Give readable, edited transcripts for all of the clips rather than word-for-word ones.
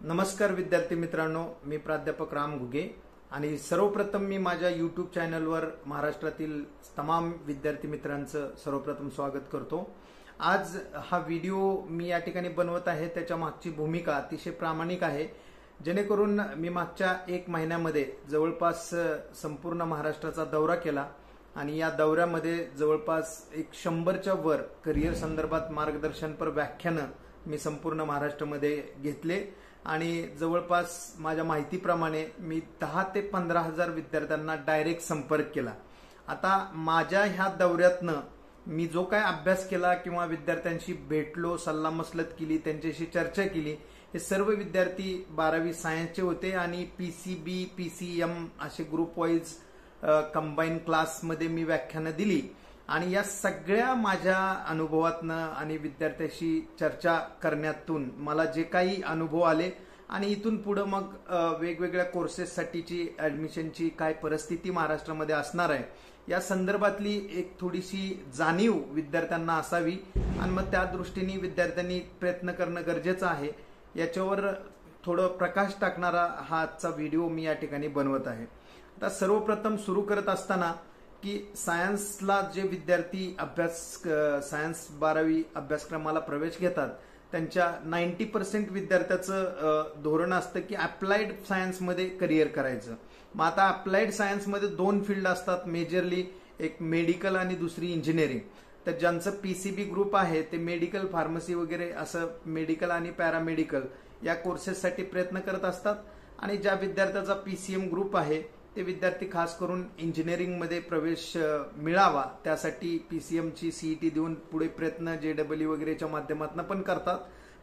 नमस्कार विद्यार्थी मित्रांनो, मी प्राध्यापक राम घुगे आणि सर्वप्रथम मी माझ्या यूट्यूब चॅनलवर महाराष्ट्रातील तमाम विद्यार्थी मित्रांचं सर्वप्रथम स्वागत करतो। आज हा व्हिडिओ मी या ठिकाणी बनवत आहे, त्याच्या मागची भूमिका अतिशय प्रामाणिक आहे, जेणेकरून मी मागच्या एक महिन्यामध्ये जवळपास संपूर्ण महाराष्ट्राचा दौरा केला आणि या दौऱ्यामध्ये जवळपास 100च्या वर करिअर संदर्भात मार्गदर्शनपर व्याख्यानं मी संपूर्ण महाराष्ट्रामध्ये घेतले आणि जवळपास माझ्या माहितीप्रमाणे मी 10 ते 15 हजार विद्यार्थ्यांना डायरेक्ट संपर्क केला। आता माझ्या ह्या दौऱ्यातनं मी जो काय अभ्यास केला किंवा विद्यार्थ्यांशी भेटलो, सल्लामसलत केली, त्यांच्याशी चर्चा केली, हे सर्व विद्यार्थी 12वी सायन्सचे होते आणि PCB PCM असे ग्रुप वाईज कंबाईन क्लासमध्ये मी व्याख्यानं दिली आणि या सगळ्या माझ्या अनुभवातनं आणि विद्यार्थ्यांशी चर्चा करण्यातून मला जे काही अनुभव आले आणि इथून पुढे मग वेगवेगळ्या कोर्सेससाठीची ऍडमिशनची काय परिस्थिती महाराष्ट्रामध्ये असणार आहे या संदर्भातली एक थोडीशी जाणीव विद्यार्थ्यांना असावी आणि मग त्या दृष्टीने विद्यार्थ्यांनी प्रयत्न करणं गरजेचं आहे, याच्यावर थोडं प्रकाश टाकणारा हा आजचा व्हिडिओ मी या ठिकाणी बनवत आहे। आता सर्वप्रथम सुरू करत असताना की सायन्सला जे विद्यार्थी सायन्स 12वी अभ्यासक्रमाला प्रवेश घेतात त्यांच्या 90% विद्यार्थ्याचं धोरण असतं की अप्लाइड सायन्समध्ये करिअर करायचं। मग आता अप्लाइड सायन्समध्ये 2 फील्ड असतात मेजरली, एक मेडिकल आणि दुसरी इंजिनिअरिंग। तर ज्यांचं PCB ग्रुप आहे ते मेडिकल, फार्मसी वगैरे असं मेडिकल आणि पॅरामेडिकल या कोर्सेससाठी प्रयत्न करत असतात आणि ज्या विद्यार्थ्याचा PCM ग्रुप आहे ते विद्यार्थी खास करून इंजिनिअरिंगमध्ये प्रवेश मिळावा त्यासाठी PCMची CET देऊन पुढे प्रयत्न JEE वगैरेच्या माध्यमातून पण करतात।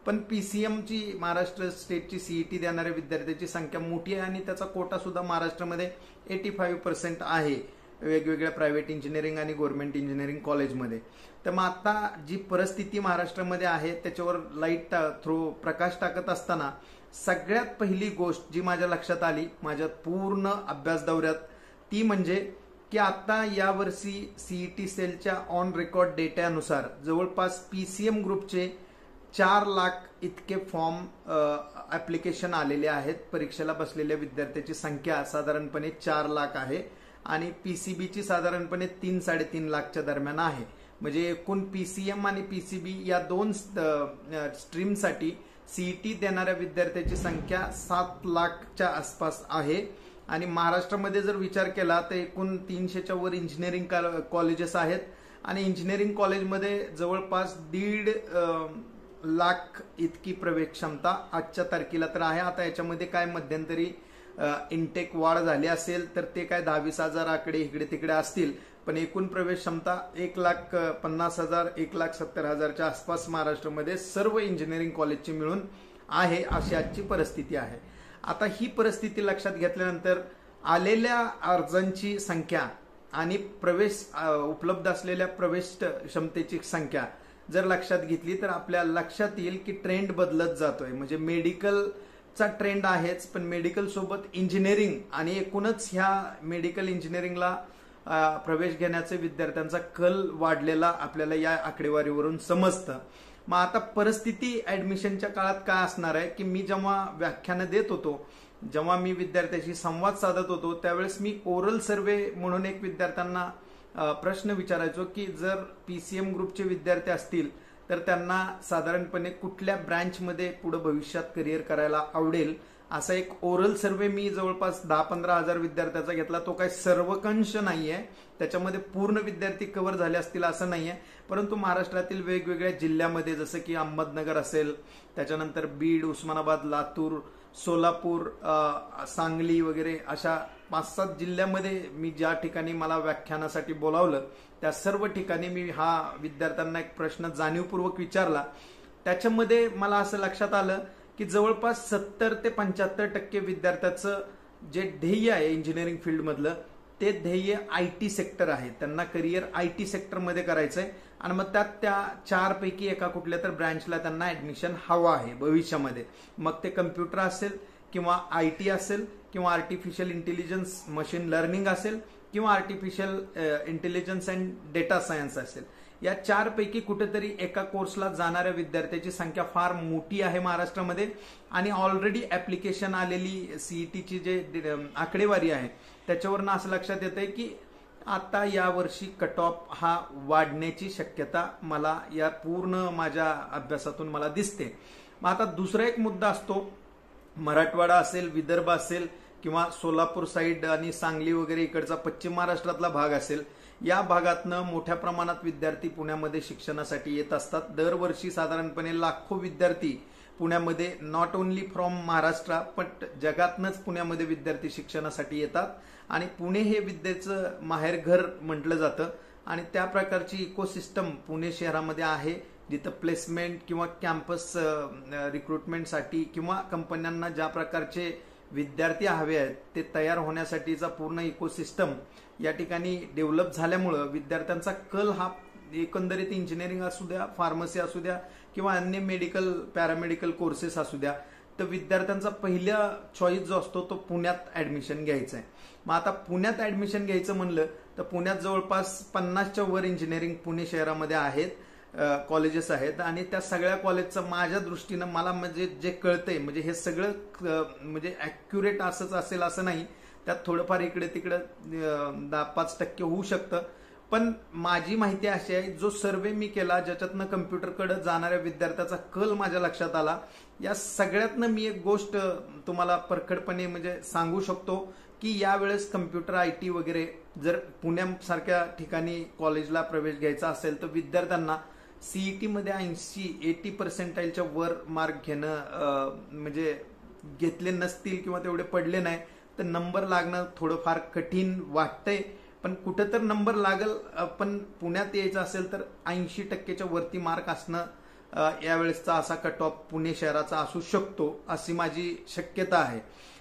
पण PCMची महाराष्ट्र स्टेटची CET देणाऱ्या विद्यार्थ्यांची संख्या मोठी आहे आणि त्याचा कोटा सुद्धा महाराष्ट्रामध्ये 85% आहे वेगवेगळ्या प्रायव्हेट इंजिनिअरिंग आणि गव्हर्नमेंट इंजिनिअरिंग कॉलेजमध्ये। तर मग आता जी परिस्थिती महाराष्ट्रामध्ये आहे त्याच्यावर लाईट थ्रो प्रकाश टाकत असताना सगळ्यात पहिली गोष्ट जी माझ्या लक्षात आली माझ्या पूर्ण अभ्यास दौऱ्यात ती म्हणजे की आता यावर्षी CET सेलच्या ऑन रेकॉर्ड डेटानुसार जवळपास PCM ग्रुपचे 4 लाख इतके फॉर्म ऍप्लिकेशन आलेले आहेत। परीक्षेला बसलेल्या विद्यार्थ्यांची संख्या साधारणपणे 4 लाख आहे आणि PCBची साधारणपणे 3-3.5 लाखच्या दरम्यान आहे। म्हणजे एकूण PCM आणि PCB या 2 स्ट्रीमसाठी CET देणाऱ्या विद्यार्थ्यांची संख्या 7 लाखच्या आसपास आहे आणि महाराष्ट्रामध्ये जर विचार केला तर एकूण 300च्या वर इंजिनिअरिंग कॉलेजेस आहेत आणि इंजिनिअरिंग कॉलेजमध्ये जवळपास 1.5 लाख इतकी प्रवेश क्षमता आजच्या तारखेला तर आहे। आता याच्यामध्ये काय मध्यंतरी इनटेक वाढ झाली असेल तर ते काय 10-20 हजार आकडे इकडे तिकडे असतील, पण एकूण प्रवेश क्षमता 1,50,000 1,70,000च्या आसपास महाराष्ट्रामध्ये सर्व इंजिनिअरिंग कॉलेजची मिळून आहे, अशी आजची परिस्थिती आहे। आता ही परिस्थिती लक्षात घेतल्यानंतर आलेल्या अर्जांची संख्या आणि प्रवेश उपलब्ध असलेल्या प्रवेश क्षमतेची संख्या जर लक्षात घेतली तर आपल्या लक्षात येईल की ट्रेंड बदलत जातोय। म्हणजे मेडिकलचा ट्रेंड आहेच, पण मेडिकल सोबत इंजिनिअरिंग आणि एकूणच ह्या मेडिकल इंजिनिअरिंगला प्रवेश घेण्याचे विद्यार्थ्यांचा कल वाढलेला आपल्याला या आकडेवारीवरून समजतं। मग आता परिस्थिती ऍडमिशनच्या काळात काय असणार आहे की मी जेव्हा व्याख्यानं देत होतो, जेव्हा मी विद्यार्थ्यांशी संवाद साधत होतो त्यावेळेस मी ओरल सर्वे म्हणून एक विद्यार्थ्यांना प्रश्न विचारायचो की जर PCM ग्रुपचे विद्यार्थी असतील तर त्यांना साधारणपणे कुठल्या ब्रँचमध्ये पुढे भविष्यात करिअर करायला आवडेल, असा एक ओरल सर्वे मी जवळपास 10-15 हजार विद्यार्थ्याचा घेतला। तो काही सर्वकंष नाहीये, त्याच्यामध्ये पूर्ण विद्यार्थी कव्हर झाले असतील असं नाहीये, परंतु महाराष्ट्रातील वेगवेगळ्या जिल्ह्यामध्ये जसं की अहमदनगर असेल, त्याच्यानंतर बीड, उस्मानाबाद, लातूर, सोलापूर, सांगली वगैरे अशा 5-7 जिल्ह्यामध्ये मी ज्या ठिकाणी मला व्याख्यानासाठी बोलावलं त्या सर्व ठिकाणी मी हा विद्यार्थ्यांना एक प्रश्न जाणीवपूर्वक विचारला। त्याच्यामध्ये मला असं लक्षात आलं की जवळपास 70 ते 75% विद्यार्थ्याचं जे ध्येय आहे इंजिनिअरिंग फील्डमधलं ते ध्येय IT सेक्टर आहे, त्यांना करिअर IT सेक्टरमध्ये करायचंय आणि मग त्या 4 पैकी एका कुठल्या तर ब्रँचला त्यांना ऍडमिशन हवं आहे भविष्यामध्ये। मग ते कम्प्युटर असेल किंवा IT असेल किंवा आर्टिफिशियल इंटेलिजन्स मशीन लर्निंग असेल किंवा artificial intelligence and data science असेल, या 4 पैकी कुठेतरी एका कोर्सला जाणाऱ्या विद्यार्थ्याची संख्या फार मोठी आहे महाराष्ट्रामध्ये आणि ऑलरेडी ऍप्लिकेशन आलेली सीईटीची जे आकडेवारी आहे त्याच्यावरनं असं लक्षात येतंय की आता यावर्षी कट ऑफ हा वाढण्याची शक्यता मला या पूर्ण माझ्या अभ्यासातून मला दिसते. मग आता दुसरा एक मुद्दा असतो, मराठवाडा असेल, विदर्भ असेल किंवा सोलापूर साईड आणि सांगली वगैरे इकडचा पश्चिम महाराष्ट्रातला भाग असेल, या भागातनं मोठ्या प्रमाणात विद्यार्थी पुण्यामध्ये शिक्षणासाठी येत असतात. दरवर्षी साधारणपणे लाखो विद्यार्थी पुण्यामध्ये नॉट ओन्ली फ्रॉम महाराष्ट्र पण जगातनंच पुण्यामध्ये विद्यार्थी शिक्षणासाठी येतात आणि पुणे हे विद्येचं माहेरघर म्हटलं जातं आणि त्या प्रकारची इकोसिस्टम पुणे शहरामध्ये आहे, जिथं प्लेसमेंट किंवा कॅम्पस रिक्रुटमेंटसाठी किंवा कंपन्यांना ज्या प्रकारचे विद्यार्थी हवे आहेत ते तयार होण्यासाठीचा पूर्ण इकोसिस्टम या ठिकाणी डेव्हलप झाल्यामुळं विद्यार्थ्यांचा कल हा एकंदरीत इंजिनिअरिंग असू द्या, फार्मसी असू द्या किंवा अन्य मेडिकल पॅरामेडिकल कोर्सेस असू द्या, तर विद्यार्थ्यांचा पहिला चॉईस जो असतो तो पुण्यात ऍडमिशन घ्यायचा आहे. मग आता पुण्यात ऍडमिशन घ्यायचं म्हणलं तर पुण्यात जवळपास 50च्या वर इंजिनिअरिंग पुणे शहरामध्ये आहेत, कॉलेजेस आहेत आणि त्या सगळ्या कॉलेजचं माझ्या दृष्टीनं मला म्हणजे जे कळतंय म्हणजे हे सगळं म्हणजे ऍक्युरेट असंच असेल असं नाही, त्यात थोडंफार इकडे तिकडे 10-5% होऊ शकतं. पण माझी माहिती अशी आहे, जो सर्वे मी केला ज्याच्यातनं कम्प्युटरकडे जाणाऱ्या विद्यार्थ्याचा कल माझ्या लक्षात आला, या सगळ्यातनं मी एक गोष्ट तुम्हाला परखडपणे म्हणजे सांगू शकतो की यावेळेस कम्प्युटर IT वगैरे जर पुण्यासारख्या ठिकाणी कॉलेजला प्रवेश घ्यायचा असेल तर विद्यार्थ्यांना सीईटी मध्ये 80% वर मार्क घेणं म्हणजे घेतले नसतील किंवा तेवढे पडले नाही तर नंबर लागणं थोडंफार कठीण वाटतंय. पण कुठं तर नंबर लागल, पण पुण्यात यायचं असेल तर 80%च्या वरती मार्क असणं यावेळेसचा असा कट ऑफ पुणे शहराचा असू शकतो अशी माझी शक्यता आहे.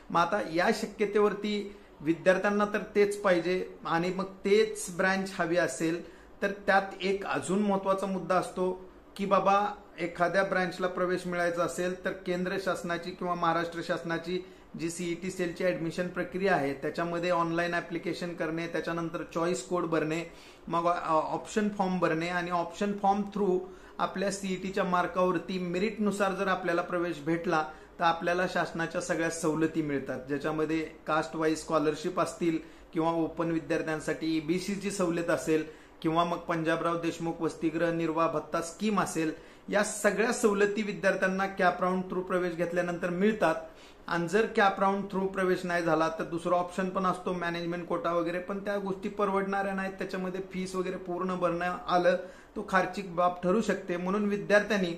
मग आता या शक्यतेवरती विद्यार्थ्यांना तर तेच पाहिजे आणि मग तेच ब्रँच हवी असेल तर त्यात एक अजून महत्वाचा मुद्दा असतो की बाबा एखाद्या ब्रँचला प्रवेश मिळायचा असेल तर केंद्र शासनाची किंवा महाराष्ट्र शासनाची जी सीईटी सेलची ऍडमिशन प्रक्रिया आहे त्याच्यामध्ये ऑनलाईन ऍप्लिकेशन करणे, त्याच्यानंतर चॉईस कोड भरणे, मग ऑप्शन फॉर्म भरणे आणि ऑप्शन फॉर्म थ्रू आपल्या सीईटीच्या मार्कावरती मेरिटनुसार जर आपल्याला प्रवेश भेटला तर आपल्याला शासनाच्या सगळ्या सवलती मिळतात, ज्याच्यामध्ये कास्ट वाईज स्कॉलरशिप असतील किंवा ओपन विद्यार्थ्यांसाठी EBCची सवलत असेल किंवा मग पंजाबराव देशमुख वसतिगृह निर्वाह भत्ता स्कीम असेल. या सगळ्या सवलती विद्यार्थ्यांना कॅप राऊंड थ्रू प्रवेश घेतल्यानंतर मिळतात आणि जर कॅप राऊंड थ्रू प्रवेश नाही झाला तर दुसरा ऑप्शन पण असतो मॅनेजमेंट कोटा वगैरे, पण त्या गोष्टी परवडणाऱ्या नाहीत, त्याच्यामध्ये फीस वगैरे पूर्ण भरणं आलं तो खर्चिक बाब ठरू शकते. म्हणून विद्यार्थ्यांनी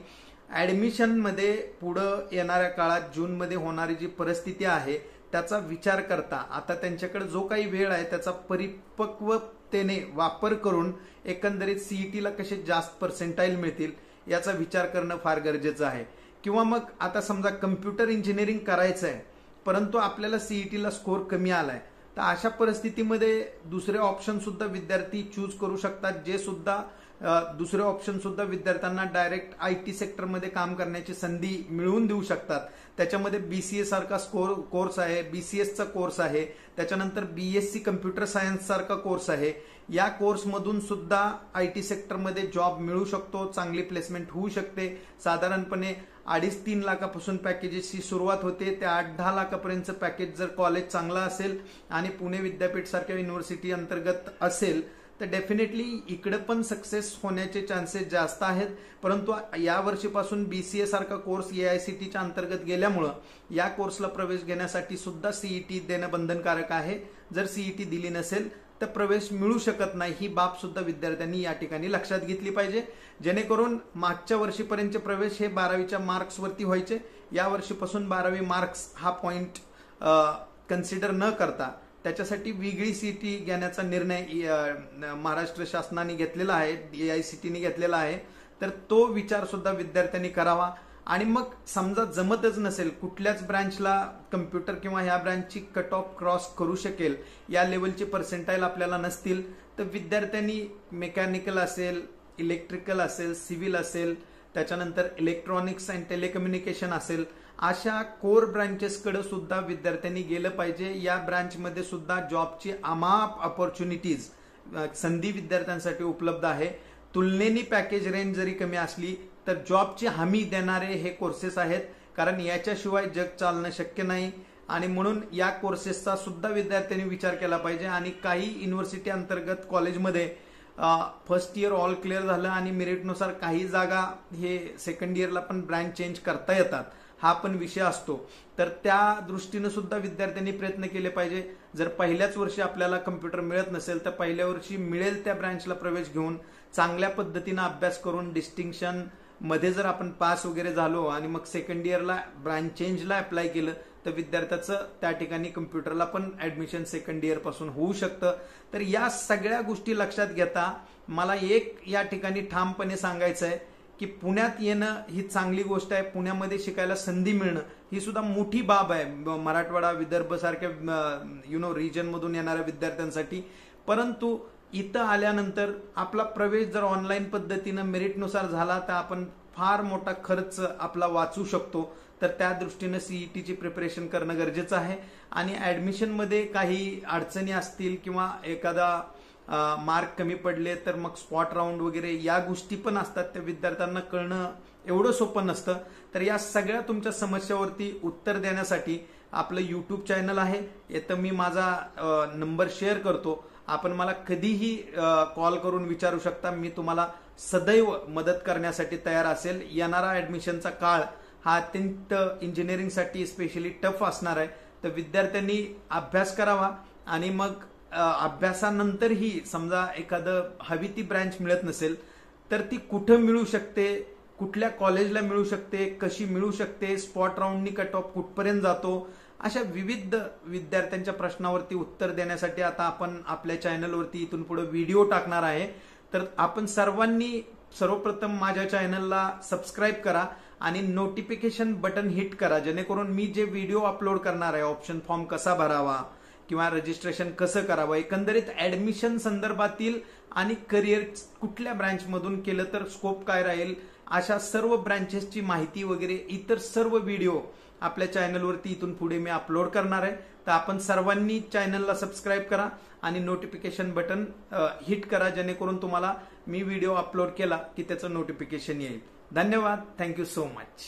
ऍडमिशन मध्ये पुढं येणाऱ्या काळात जून मध्ये होणारी जी परिस्थिती आहे त्याचा विचार करता आता त्यांच्याकडे जो काही वेळ आहे त्याचा परिपक्वतेने वापर करून एकंदरीत सीईटीला कसे जास्त पर्सेंटाईल मिळतील याचा विचार करणं फार गरजेचं आहे. किंवा मग आता समजा कम्प्युटर इंजिनिअरिंग करायचं आहे परंतु आपल्याला सीईटीला स्कोर कमी आलाय तर अशा परिस्थितीमध्ये दुसरे ऑप्शन सुद्धा विद्यार्थी चूज करू शकतात, जे सुद्धा दुसरे ऑप्शन सुद्धा विद्यार्थ्यांना डायरेक्ट IT सेक्टरमध्ये काम करण्याची संधी मिळवून देऊ शकतात. त्याच्यामध्ये BCA सारखा कोर्स आहे, BCSचा कोर्स आहे, त्याच्यानंतर BSc कम्प्युटर सायन्स सारखा कोर्स आहे. या कोर्समधून सुद्धा IT सेक्टरमध्ये जॉब मिळू शकतो, चांगली प्लेसमेंट होऊ शकते. साधारणपणे 2.5-3 लाखापासून पॅकेजेसची सुरुवात होते, त्या 8-10 लाखापर्यंतचं पॅकेज जर कॉलेज चांगलं असेल आणि पुणे विद्यापीठ सारख्या युनिव्हर्सिटी अंतर्गत असेल तर डेफिनेटली इकडे पण सक्सेस होण्याचे चान्सेस जास्त आहेत. परंतु या वर्षीपासून BCA सारखा कोर्स AICTEच्या अंतर्गत गेल्यामुळं या कोर्सला प्रवेश घेण्यासाठी सुद्धा सीईटी देणं बंधनकारक आहे. जर सीईटी दिली नसेल तर प्रवेश मिळू शकत नाही, ही बाब सुद्धा विद्यार्थ्यांनी या ठिकाणी लक्षात घेतली पाहिजे, जेणेकरून मागच्या वर्षीपर्यंतचे प्रवेश हे 12वीच्या मार्क्स वरती व्हायचे. या वर्षीपासून 12वी मार्क्स हा पॉइंट कन्सिडर न करता त्याच्यासाठी वेगळी सीईटी घेण्याचा निर्णय महाराष्ट्र शासनाने घेतलेला आहे, AICTEने घेतलेला आहे. तर तो विचार सुद्धा विद्यार्थ्यांनी करावा. आणि मग समजा जमतच नसेल, कुठल्याच ब्रँचला कम्प्युटर किंवा ह्या ब्रँचची कट ऑफ क्रॉस करू शकेल या लेवलची पर्सेंटाईल आपल्याला नसतील तर विद्यार्थ्यांनी मेकॅनिकल असेल, इलेक्ट्रिकल असेल, सिव्हिल असेल, त्याच्यानंतर इलेक्ट्रॉनिक्स अँड टेलिकम्युनिकेशन असेल, अशा कोर ब्रांचेसकडे सुद्धा विद्यार्थ्यांनी गेलं पाहिजे. या ब्रांचमध्ये सुद्धा जॉबची अमाप ऑपॉर्च्युनिटीज संधी विद्यार्थ्यांसाठी उपलब्ध आहे. तुलनेने पॅकेज रेंज जरी कमी असली तर जॉबची हमी देणारे हे कोर्सेस आहेत, कारण याच्याशिवाय जग चालणं शक्य नाही. आणि म्हणून या कोर्सेसचा सुद्धा विद्यार्थ्यांनी विचार केला पाहिजे. आणि काही युनिव्हर्सिटी अंतर्गत कॉलेजमध्ये फर्स्ट इयर ऑल क्लिअर झालं आणि मेरिटनुसार काही जागा हे सेकंड इयरला पण ब्रँच चेंज करता येतात, हा पण विषय असतो. तर त्या दृष्टीनं सुद्धा विद्यार्थ्यांनी प्रयत्न केले पाहिजे. जर पहिल्याच वर्षी आपल्याला कम्प्युटर मिळत नसेल तर पहिल्या वर्षी मिळेल त्या ब्रँचला प्रवेश घेऊन चांगल्या पद्धतीनं अभ्यास करून डिस्टिंक्शन मध्ये जर आपण पास वगैरे झालो आणि मग सेकंड इयरला ब्रँच चेंजला अप्लाय केलं तर विद्यार्थ्याचं त्या ठिकाणी कम्प्युटरला पण ऍडमिशन सेकंड इयर पासून होऊ शकतं. तर या सगळ्या गोष्टी लक्षात घेता मला एक या ठिकाणी ठामपणे सांगायचं आहे की पुण्यात येणं ही चांगली गोष्ट आहे. पुण्यामध्ये शिकायला संधी मिळणं ही सुद्धा मोठी बाब आहे मराठवाडा विदर्भ सारख्या रिजन मधून येणाऱ्या विद्यार्थ्यांसाठी. परंतु इथं आल्यानंतर आपला प्रवेश जर ऑनलाईन पद्धतीनं मेरिटनुसार झाला तर आपण फार मोठा खर्च आपला वाचू शकतो. तर त्या दृष्टीनं सीईटीची प्रिपरेशन करणं गरजेचं आहे. आणि ऍडमिशनमध्ये काही अडचणी असतील किंवा एखादा मार्क कमी पडले तर मग स्पॉट राऊंड वगैरे या गोष्टी पण असतात, त्या विद्यार्थ्यांना कळणं एवढं सोपं नसतं. तर या सगळ्या तुमच्या समस्यावरती उत्तर देण्यासाठी आपलं युट्यूब चॅनल आहे, येतं मी माझा नंबर शेअर करतो. आपण मला कधीही कॉल करून विचारू शकता, मी तुम्हाला सदैव मदत करण्यासाठी तयार असेल. येणारा ऍडमिशनचा काळ हा अत्यंत इंजिनिअरिंगसाठी स्पेशली टफ असणार आहे. तर विद्यार्थ्यांनी अभ्यास करावा आणि मग अभ्यासानंतरही समजा एखादं हवी ती ब्रँच मिळत नसेल तर ती कुठं मिळू शकते, कुठल्या कॉलेजला मिळू शकते, कशी मिळू शकते, स्पॉट राऊंडनी कट ऑफ कुठपर्यंत जातो, अशा विविध विद्यार्थ्यांच्या प्रश्नावरती उत्तर देण्यासाठी आता आपण आपल्या चॅनलवरती इथून पुढे व्हिडिओ टाकणार आहे. तर आपण सर्वांनी सर्वप्रथम माझ्या चॅनलला सबस्क्राईब करा आणि नोटिफिकेशन बटन हिट करा, जेणेकरून मी जे व्हिडिओ अपलोड करणार आहे, ऑप्शन फॉर्म कसा भरावा किंवा रजिस्ट्रेशन कसं करावं, एकंदरीत ऍडमिशन संदर्भातील आणि करिअर कुठल्या ब्रँचमधून केलं तर स्कोप काय राहील, अशा सर्व ब्रँचेसची माहिती वगैरे इतर सर्व व्हिडिओ आपल्या चॅनलवरती इथून पुढे मी अपलोड करणार आहे. तर आपण सर्वांनी चॅनलला सबस्क्राईब करा आणि नोटिफिकेशन बटन हिट करा, जेणेकरून तुम्हाला मी व्हिडिओ अपलोड केला की त्याचं नोटिफिकेशन येईल. धन्यवाद. Thank you so much.